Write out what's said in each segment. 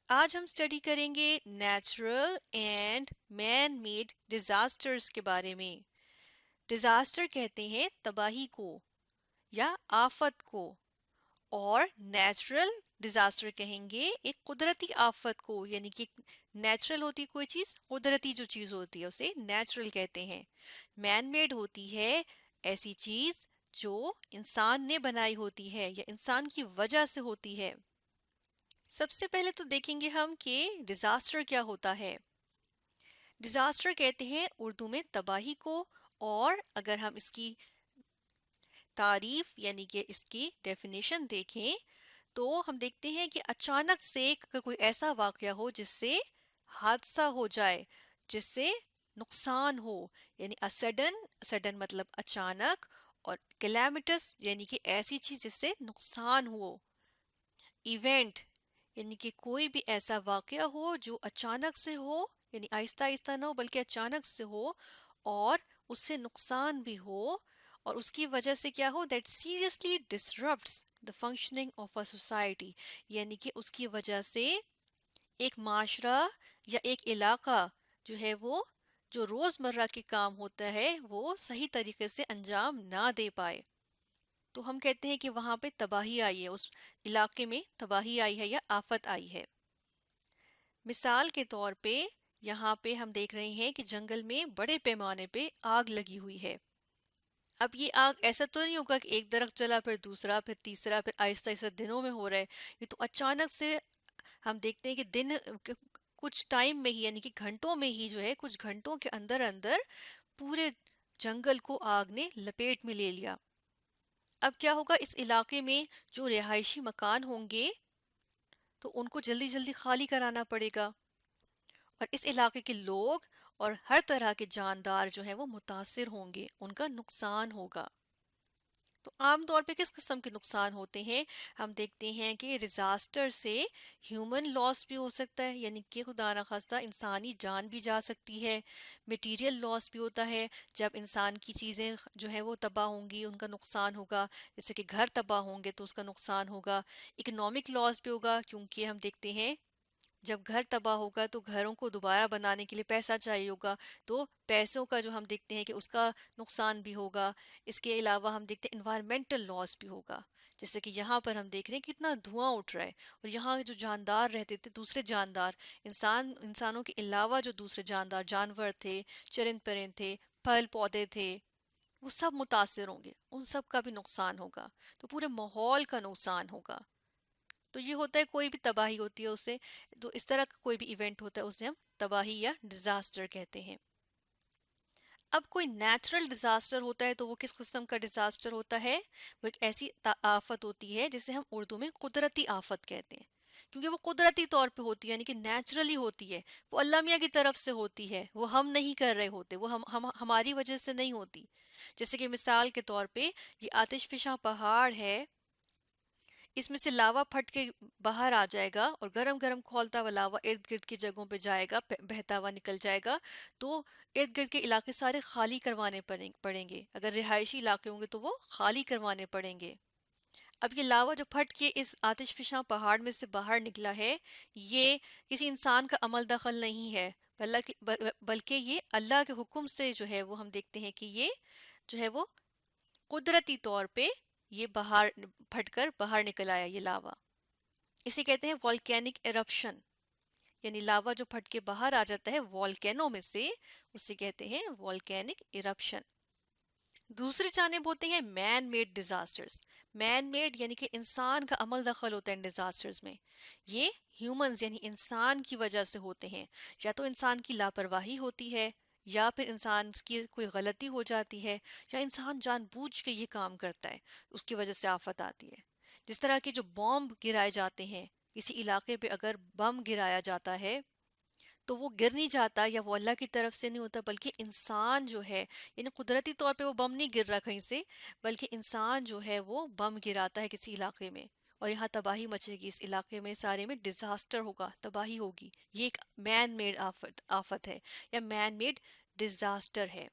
آج ہم اسٹڈی کریں گے natural and man made disasters کے بارے میں۔ ڈیزاسٹر کہتے ہیں تباہی کو یا آفت کو، اور نیچرل ڈیزاسٹر کہیں گے ایک قدرتی آفت کو، یعنی کہ نیچرل ہوتی کوئی چیز، قدرتی جو چیز ہوتی ہے اسے نیچرل کہتے ہیں۔ مین میڈ ہوتی ہے ایسی چیز جو انسان نے بنائی ہوتی ہے یا انسان کی وجہ سے ہوتی ہے۔ سب سے پہلے تو دیکھیں گے ہم کہ ڈیزاسٹر کیا ہوتا ہے۔ ڈیزاسٹر کہتے ہیں اردو میں تباہی کو، اور اگر ہم اس کی تعریف یعنی کہ اس کی ڈیفینیشن دیکھیں تو ہم دیکھتے ہیں کہ اچانک سے اگر کوئی ایسا واقعہ ہو جس سے حادثہ ہو جائے، جس سے نقصان ہو، یعنی سڈن مطلب اچانک، اور کلیمیٹس یعنی کہ ایسی چیز جس سے نقصان ہو۔ ایونٹ یعنی کہ کوئی بھی ایسا واقعہ ہو جو اچانک سے ہو، یعنی آہستہ آہستہ نہ ہو بلکہ اچانک سے ہو، اور اس سے نقصان بھی ہو، اور اس کی وجہ سے کیا ہو that seriously disrupts the functioning of a society, یعنی کہ اس کی وجہ سے ایک معاشرہ یا ایک علاقہ جو ہے وہ جو روزمرہ کے کام ہوتا ہے وہ صحیح طریقے سے انجام نہ دے پائے، تو ہم کہتے ہیں کہ وہاں پہ تباہی آئی ہے، اس علاقے میں تباہی آئی ہے یا آفت آئی ہے۔ مثال کے طور پہ یہاں پہ ہم دیکھ رہے ہیں کہ جنگل میں بڑے پیمانے پہ آگ لگی ہوئی ہے۔ اب یہ آگ ایسا تو نہیں ہوگا کہ ایک درخت جلا پھر دوسرا پھر تیسرا پھر آہستہ آہستہ دنوں میں ہو رہا ہے، یہ تو اچانک سے ہم دیکھتے ہیں کہ کچھ ٹائم میں ہی، یعنی کہ گھنٹوں میں ہی جو ہے، کچھ گھنٹوں کے اندر اندر پورے جنگل کو آگ نے لپیٹ میں لے لیا۔ اب کیا ہوگا، اس علاقے میں جو رہائشی مکان ہوں گے تو ان کو جلدی جلدی خالی کرانا پڑے گا، اور اس علاقے کے لوگ اور ہر طرح کے جاندار جو ہیں وہ متاثر ہوں گے، ان کا نقصان ہوگا۔ تو عام طور پہ کس قسم کے نقصان ہوتے ہیں؟ ہم دیکھتے ہیں کہ ڈیزاسٹر سے ہیومن لاس بھی ہو سکتا ہے، یعنی کہ خدا نخواستہ انسانی جان بھی جا سکتی ہے۔ میٹیریل لاس بھی ہوتا ہے، جب انسان کی چیزیں جو ہے وہ تباہ ہوں گی ان کا نقصان ہوگا، جیسے کہ گھر تباہ ہوں گے تو اس کا نقصان ہوگا۔ اکنامک لاس بھی ہوگا، کیونکہ ہم دیکھتے ہیں جب گھر تباہ ہوگا تو گھروں کو دوبارہ بنانے کے لیے پیسہ چاہیے ہوگا، تو پیسوں کا جو ہم دیکھتے ہیں کہ اس کا نقصان بھی ہوگا۔ اس کے علاوہ ہم دیکھتے ہیں انوائرمنٹل لاس بھی ہوگا، جیسے کہ یہاں پر ہم دیکھ رہے ہیں کتنا دھواں اٹھ رہا ہے، اور یہاں جو جاندار رہتے تھے، دوسرے جاندار، انسانوں کے علاوہ جو دوسرے جاندار جانور تھے، چرند پرند تھے، پھل پودے تھے، وہ سب متاثر ہوں گے، ان سب کا بھی نقصان ہوگا، تو پورے ماحول کا نقصان ہوگا۔ تو یہ ہوتا ہے کوئی بھی تباہی ہوتی ہے اسے، تو اس طرح کا کوئی بھی ایونٹ ہوتا ہے اسے ہم تباہی یا ڈیزاسٹر کہتے ہیں۔ اب کوئی نیچرل ڈیزاسٹر ہوتا ہے تو وہ کس قسم کا ڈیزاسٹر ہوتا ہے؟ وہ ایک ایسی آفت ہوتی ہے جسے ہم اردو میں قدرتی آفت کہتے ہیں، کیونکہ وہ قدرتی طور پہ ہوتی ہے، یعنی کہ نیچرلی ہوتی ہے، وہ اللہ میاں کی طرف سے ہوتی ہے، وہ ہم نہیں کر رہے ہوتے، وہ ہماری وجہ سے نہیں ہوتی۔ جیسے کہ مثال کے طور پہ یہ آتش فشاں پہاڑ ہے، اس میں سے لاوا پھٹ کے باہر آ جائے گا، اور گرم گرم کھولتا ہوا لاوا ارد گرد کی جگہوں پہ جائے گا، بہتا ہوا نکل جائے گا، تو ارد گرد کے علاقے سارے خالی کروانے پڑیں گے، اگر رہائشی علاقے ہوں گے تو وہ خالی کروانے پڑیں گے۔ اب یہ لاوا جو پھٹ کے اس آتش فشاں پہاڑ میں سے باہر نکلا ہے، یہ کسی انسان کا عمل دخل نہیں ہے، بلکہ یہ اللہ کے حکم سے جو ہے وہ ہم دیکھتے ہیں کہ یہ جو ہے وہ قدرتی طور پہ یہ باہر پھٹ کر باہر نکل آیا، یہ لاوا۔ اسے کہتے ہیں والکینک ایرپشن، یعنی لاوا جو پھٹ کے باہر آ جاتا ہے والکینو میں سے، اسے کہتے ہیں والکینک ایرپشن۔ دوسری جانب ہوتے ہیں man made disasters. Man made یعنی کہ انسان کا عمل دخل ہوتا ہے ان ڈیزاسٹرز میں، یہ ہیومنز یعنی انسان کی وجہ سے ہوتے ہیں، یا تو انسان کی لاپرواہی ہوتی ہے، یا پھر انسان کی کوئی غلطی ہو جاتی ہے، یا انسان جان بوجھ کے یہ کام کرتا ہے، اس کی وجہ سے آفت آتی ہے۔ جس طرح کے جو بم گرائے جاتے ہیں، کسی علاقے پہ اگر بم گرایا جاتا ہے تو وہ گر نہیں جاتا، یا وہ اللہ کی طرف سے نہیں ہوتا، بلکہ انسان جو ہے، یعنی قدرتی طور پہ وہ بم نہیں گر رہا کہیں سے، بلکہ انسان جو ہے وہ بم گراتا ہے کسی علاقے میں، اور یہاں تباہی مچے گی، اس علاقے میں سارے میں ڈیزاسٹر ہوگا، تباہی ہوگی۔ یہ ایک مین میڈ آفت ہے یا مین میڈ ڈیزاسٹر ہے۔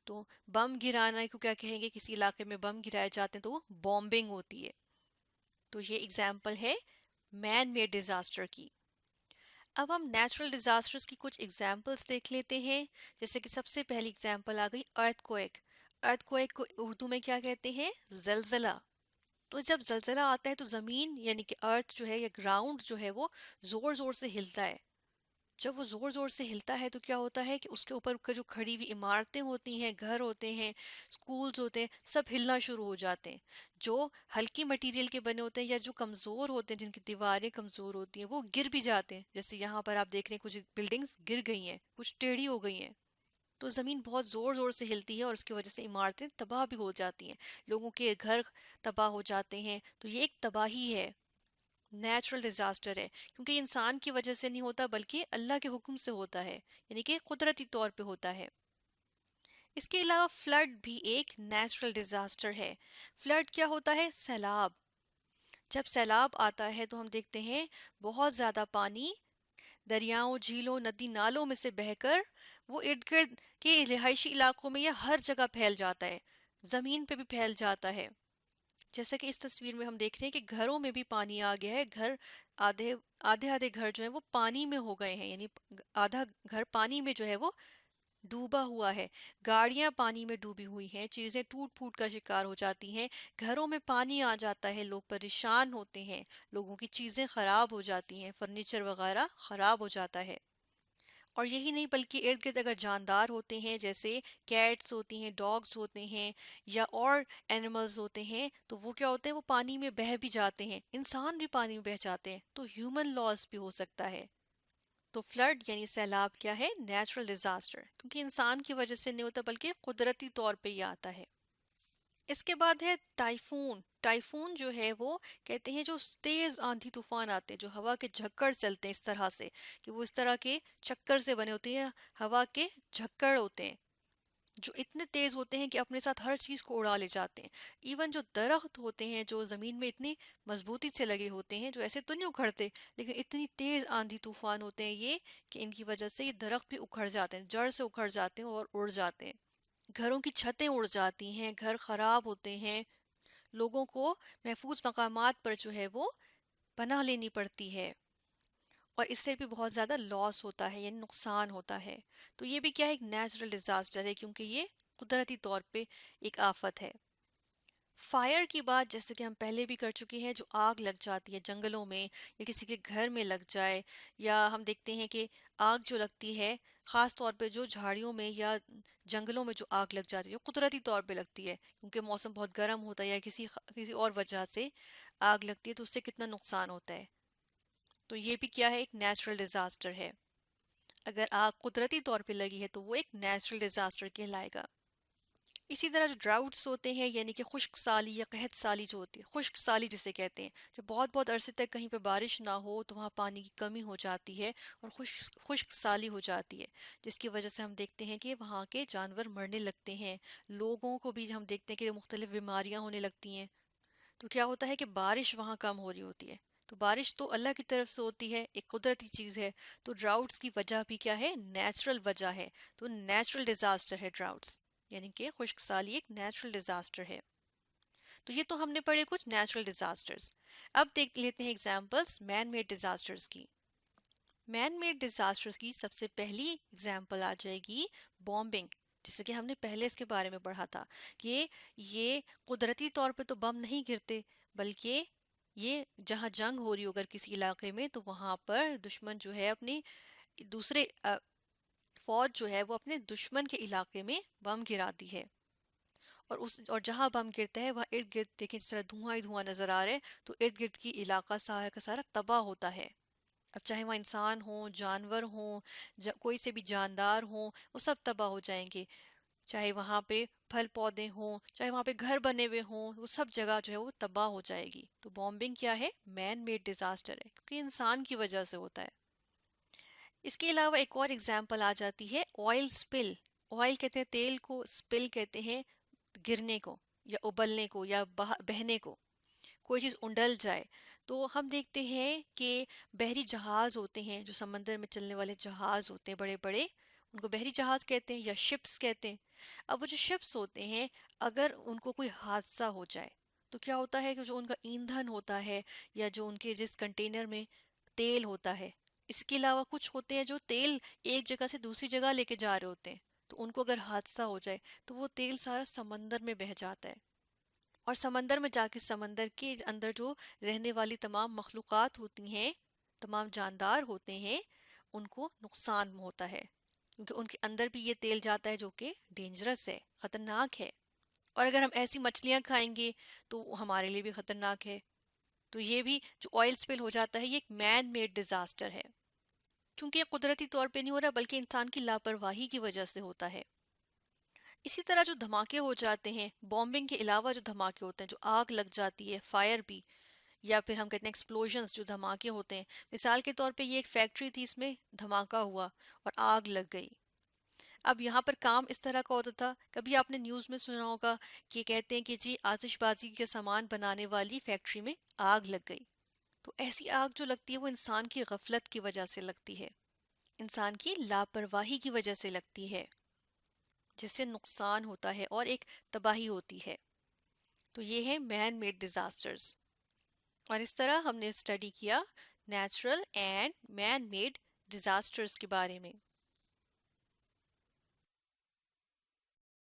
تو بم گرانا کو کیا کہیں گے؟ کسی علاقے میں بم گرائے جاتے ہیں تو وہ بومبنگ ہوتی ہے۔ تو یہ اگزامپل ہے مین میڈ ڈیزاسٹر کی۔ اب ہم نیچرل ڈیزاسٹرز کی کچھ ایگزامپلس دیکھ لیتے ہیں. جیسے کہ سب سے پہلی ایگزامپل آ گئی ارتھ کویک. ارتھ کویک کو اردو میں کیا کہتے ہیں؟ زلزلہ. تو جب زلزلہ آتا ہے تو زمین یعنی کہ ارتھ جو ہے یا گراؤنڈ جو ہے وہ زور زور سے ہلتا ہے. جب وہ زور زور سے ہلتا ہے تو کیا ہوتا ہے کہ اس کے اوپر جو کھڑی ہوئی عمارتیں ہوتی ہیں، گھر ہوتے ہیں، سکولز ہوتے ہیں، سب ہلنا شروع ہو جاتے ہیں. جو ہلکی مٹیریل کے بنے ہوتے ہیں یا جو کمزور ہوتے ہیں، جن کی دیواریں کمزور ہوتی ہیں، وہ گر بھی جاتے ہیں. جیسے یہاں پر آپ دیکھ رہے ہیں کچھ بلڈنگز گر گئی ہیں، کچھ ٹیڑھی ہو گئی ہیں. تو زمین بہت زور زور سے ہلتی ہے اور اس کی وجہ سے عمارتیں تباہ بھی ہو جاتی ہیں، لوگوں کے گھر تباہ ہو جاتے ہیں. تو یہ ایک تباہی ہے، نیچرل ڈیزاسٹر ہے. کیونکہ یہ انسان کی وجہ سے نہیں ہوتا بلکہ اللہ کے حکم سے ہوتا ہے، یعنی کہ قدرتی طور پہ ہوتا ہے. اس کے علاوہ فلڈ بھی ایک نیچرل ڈیزاسٹر ہے. فلڈ کیا ہوتا ہے؟ سیلاب. جب سیلاب آتا ہے تو ہم دیکھتے ہیں بہت زیادہ پانی دریاؤں، جھیلوں، ندی نالوں میں سے بہہ کر وہ ارد گرد کے رہائشی علاقوں میں یا ہر جگہ پھیل جاتا ہے، زمین پہ بھی پھیل جاتا ہے. جیسا کہ اس تصویر میں ہم دیکھ رہے ہیں کہ گھروں میں بھی پانی آ گیا ہے. گھر آدھے آدھے آدھے گھر جو ہیں وہ پانی میں ہو گئے ہیں، یعنی آدھا گھر پانی میں جو ہے وہ ڈوبا ہوا ہے. گاڑیاں پانی میں ڈوبی ہوئی ہیں، چیزیں ٹوٹ پھوٹ کا شکار ہو جاتی ہیں، گھروں میں پانی آ جاتا ہے، لوگ پریشان ہوتے ہیں، لوگوں کی چیزیں خراب ہو جاتی ہیں، فرنیچر وغیرہ خراب ہو جاتا ہے. اور یہی نہیں بلکہ ارد گرد اگر جاندار ہوتے ہیں، جیسے کیٹس ہوتی ہیں، ڈاگز ہوتے ہیں یا اور اینیملز ہوتے ہیں، تو وہ کیا ہوتے ہیں؟ وہ پانی میں بہہ بھی جاتے ہیں. انسان بھی پانی میں بہہ جاتے ہیں تو ہیومن لاس بھی ہو سکتا ہے. تو فلڈ یعنی سیلاب کیا ہے؟ Natural disaster. کیونکہ انسان کی وجہ سے نہیں ہوتا بلکہ قدرتی طور پہ ہی آتا ہے. اس کے بعد ہے ٹائفون. ٹائفون جو ہے وہ کہتے ہیں جو تیز آندھی طوفان آتے ہیں، جو ہوا کے جھکڑ چلتے ہیں اس طرح سے کہ وہ اس طرح کے چکر سے بنے ہوتے ہیں، ہوا کے جھکڑ ہوتے ہیں جو اتنے تیز ہوتے ہیں کہ اپنے ساتھ ہر چیز کو اڑا لے جاتے ہیں. ایون جو درخت ہوتے ہیں جو زمین میں اتنی مضبوطی سے لگے ہوتے ہیں، جو ایسے تو نہیں اکھڑتے، لیکن اتنی تیز آندھی طوفان ہوتے ہیں یہ کہ ان کی وجہ سے یہ درخت بھی اکھڑ جاتے ہیں، جڑ سے اکھڑ جاتے ہیں اور اڑ جاتے ہیں. گھروں کی چھتیں اڑ جاتی ہیں، گھر خراب ہوتے ہیں، لوگوں کو محفوظ مقامات پر جو ہے وہ پناہ لینی پڑتی ہے. اور اس سے بھی بہت زیادہ لاس ہوتا ہے، یعنی نقصان ہوتا ہے. تو یہ بھی کیا ہے؟ ایک نیچرل ڈیزاسٹر ہے کیونکہ یہ قدرتی طور پہ ایک آفت ہے. فائر کی بات جیسے کہ ہم پہلے بھی کر چکے ہیں، جو آگ لگ جاتی ہے جنگلوں میں یا کسی کے گھر میں لگ جائے، یا ہم دیکھتے ہیں کہ آگ جو لگتی ہے خاص طور پہ جو جھاڑیوں میں یا جنگلوں میں جو آگ لگ جاتی ہے، جو قدرتی طور پہ لگتی ہے کیونکہ موسم بہت گرم ہوتا ہے یا کسی اور وجہ سے آگ لگتی ہے، تو اس سے کتنا نقصان ہوتا ہے. تو یہ بھی کیا ہے؟ ایک نیچرل ڈیزاسٹر ہے. اگر آگ قدرتی طور پہ لگی ہے تو وہ ایک نیچرل ڈیزاسٹر کہلائے گا. اسی طرح جو ڈراؤٹس ہوتے ہیں یعنی کہ خشک سالی یا قحط سالی جو ہوتی ہے، خشک سالی جسے کہتے ہیں، جو بہت بہت عرصے تک کہیں پہ بارش نہ ہو تو وہاں پانی کی کمی ہو جاتی ہے اور خشک سالی ہو جاتی ہے، جس کی وجہ سے ہم دیکھتے ہیں کہ وہاں کے جانور مرنے لگتے ہیں، لوگوں کو بھی ہم دیکھتے ہیں کہ مختلف بیماریاں ہونے لگتی ہیں. تو کیا ہوتا ہے کہ بارش وہاں کم ہو رہی ہوتی ہے. تو بارش تو اللہ کی طرف سے ہوتی ہے، ایک قدرتی چیز ہے. تو ڈراؤٹس کی وجہ بھی کیا ہے؟ نیچرل وجہ ہے. تو نیچرل ڈیزاسٹر ہے ڈراؤٹس، یعنی کہ خشک سالی ایک نیچرل ڈیزاسٹر ہے. تو یہ تو ہم نے پڑھے کچھ نیچرل ڈیزاسٹرز. اب دیکھ لیتے ہیں ایگزامپلس مین میڈ ڈیزاسٹرز کی. مین میڈ ڈیزاسٹرز کی سب سے پہلی ایگزامپل آ جائے گی بومبنگ. جیسے کہ ہم نے پہلے اس کے بارے میں پڑھا تھا کہ یہ قدرتی طور پہ تو بم نہیں گرتے، بلکہ یہ جہاں جنگ ہو رہی ہو اگر کسی علاقے میں تو وہاں پر دشمن جو ہے اپنی دوسرے فوج جو ہے وہ اپنے دشمن کے علاقے میں بم گراتی ہے. اور جہاں بم گرتا ہے وہاں ارد گرد دیکھیں جس طرح دھواں ہی دھواں نظر آ رہا ہے، تو ارد گرد کی علاقہ سارا کا سارا تباہ ہوتا ہے. اب چاہے وہاں انسان ہوں، جانور ہوں، کوئی سے بھی جاندار ہوں، وہ سب تباہ ہو جائیں گے. چاہے وہاں پہ پھل پودے ہوں، چاہے وہاں پہ گھر بنے ہوئے ہوں، وہ سب جگہ جو ہے وہ تباہ ہو جائے گی. تو بومبنگ کیا ہے؟ مین میڈ ڈیزاسٹر ہے کیونکہ انسان کی وجہ سے ہوتا ہے. اس کے علاوہ ایک اور ایگزامپل آ جاتی ہے آئل سپل. آئل کہتے ہیں تیل کو، سپل کہتے ہیں گرنے کو یا ابلنے کو یا بہنے کو، کوئی چیز انڈل جائے. تو ہم دیکھتے ہیں کہ بحری جہاز ہوتے ہیں، جو سمندر میں چلنے والے جہاز ہوتے ہیں بڑے بڑے، ان کو بحری جہاز کہتے ہیں یا شپس کہتے ہیں. اب وہ جو شپس ہوتے ہیں اگر ان کو کوئی حادثہ ہو جائے تو کیا ہوتا ہے کہ جو ان کا ایندھن ہوتا ہے یا جو ان کے جس کنٹینر میں تیل ہوتا ہے، اس کے علاوہ کچھ ہوتے ہیں جو تیل ایک جگہ سے دوسری جگہ لے کے جا رہے ہوتے ہیں، تو ان کو اگر حادثہ ہو جائے تو وہ تیل سارا سمندر میں بہہ جاتا ہے، اور سمندر میں جا کے سمندر کے اندر جو رہنے والی تمام مخلوقات ہوتی ہیں، تمام جاندار ہوتے ہیں، ان کو نقصان ہوتا ہے، کیونکہ ان کے اندر بھی یہ تیل جاتا ہے جو کہ ڈینجرس ہے، خطرناک ہے، اور اگر ہم ایسی مچھلیاں کھائیں گے تو ہمارے لیے بھی خطرناک ہے۔ تو یہ بھی جو آئل سپل ہو جاتا ہے، یہ ایک مین میڈ ڈیزاسٹر ہے، کیونکہ یہ قدرتی طور پہ نہیں ہو رہا بلکہ انسان کی لاپرواہی کی وجہ سے ہوتا ہے۔ اسی طرح جو دھماکے ہو جاتے ہیں، بومبنگ کے علاوہ جو دھماکے ہوتے ہیں، جو آگ لگ جاتی ہے، فائر بھی، یا پھر ہم کہتے ہیں ایکسپلوژنز، جو دھماکے ہوتے ہیں، مثال کے طور پہ یہ ایک فیکٹری تھی، اس میں دھماکہ ہوا اور آگ لگ گئی۔ اب یہاں پر کام اس طرح کا ہوتا تھا، کبھی آپ نے نیوز میں سنا ہوگا کہ کہتے ہیں کہ جی آتش بازی کے سامان بنانے والی فیکٹری میں آگ لگ گئی۔ تو ایسی آگ جو لگتی ہے وہ انسان کی غفلت کی وجہ سے لگتی ہے، انسان کی لاپرواہی کی وجہ سے لگتی ہے، جس سے نقصان ہوتا ہے اور ایک تباہی ہوتی ہے۔ تو یہ ہے مین میڈ ڈیزاسٹرز، اور اس طرح ہم نے اسٹڈی کیا natural and man made disasters کے بارے میں۔